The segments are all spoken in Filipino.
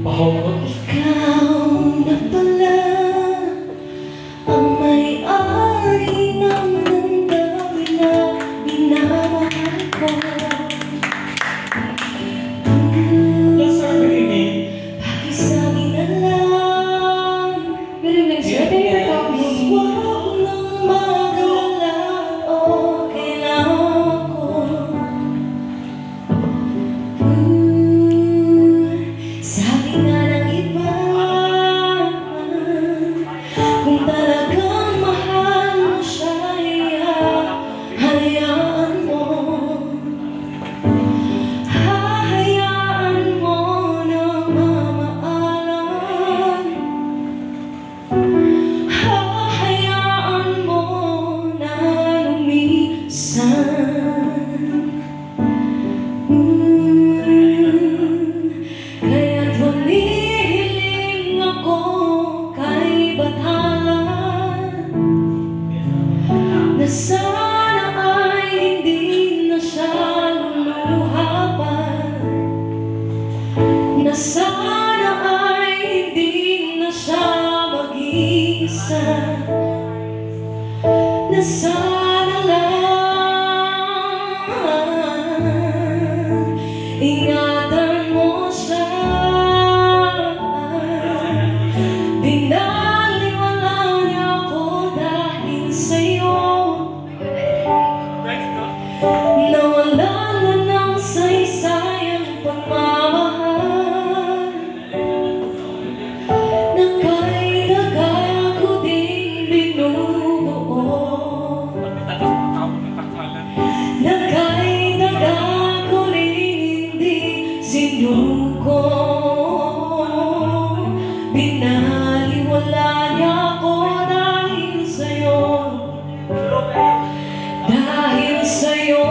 Ikaw na pala ang may-ari ng damdamin na minamahal ko. Pakisabi na lang, huwag nang mag-alala, okay lang ako. Sabi nga ng iba, kung talagang mahal mo siya, hayaan mo. Hahayaan mo na mamaalan. Hahayaan mo na lumisan. Kaya't humihiling ako kay Batalan na sana ay hindi na siya luluha pa, na sana ay hindi na siya mag-iisa, na sana lang ingatan mo siya. Binaliwala niya ako dahil sa'yo, nawala na ng saysayang pagmamahal na kahit tagal ko din binubuo, na kahit tagal ko rin hindi sinuko. Binaliwala niya ako dahil sa'yo, dahil sa'yo.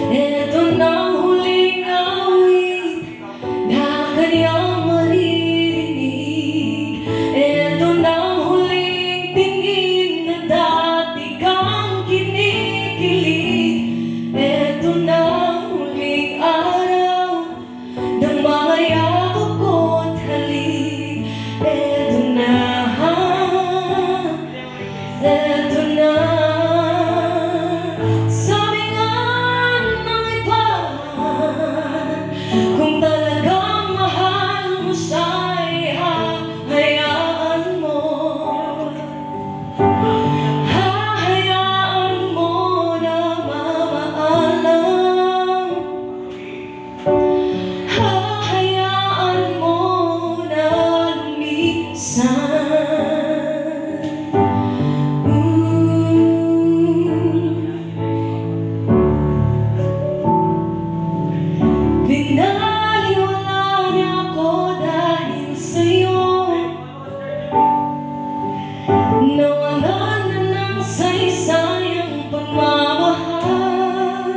Eto na ang huling awit na kanyang maririnig. Eto na ang huling tingin na dati kang kinikilig. Eto na ang huling araw ng mga yakap ko't halik. Eto na, eto na. Sabi nga ng iba, kung talagang mahal mo siya, hahayaan mo. Hahayaan mo na mamaalam. Hahayaan mo na lumisan. Binaliwala niya ako dahil sa'yo, nawala na ng saysayang pagmamahal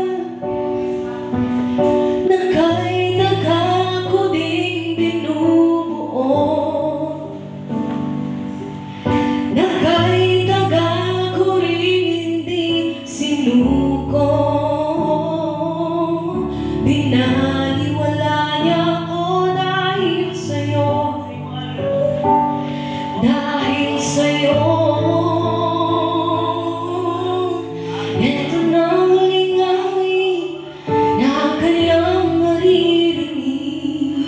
na kahit tagal ko din binubuo, na kahit tagal ko rin hindi sinuko. Binaliwala niya ako dahil sa'yo, dahil sa'yo. Eto na ang huling awit na kanyang maririnig.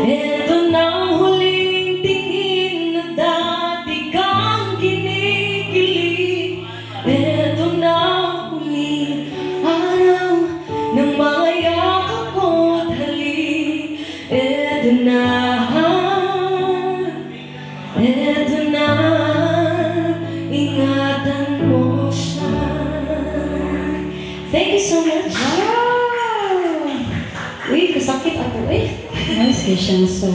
Eto na ang huling tingin na dati kang kinikilig. Eto na ang huling araw ng mga yakap ko't halik. Eto na, eto na, ingatan mo siya. Thank you so much. Wow! Uy, kasakit ako eh. Nice siyang so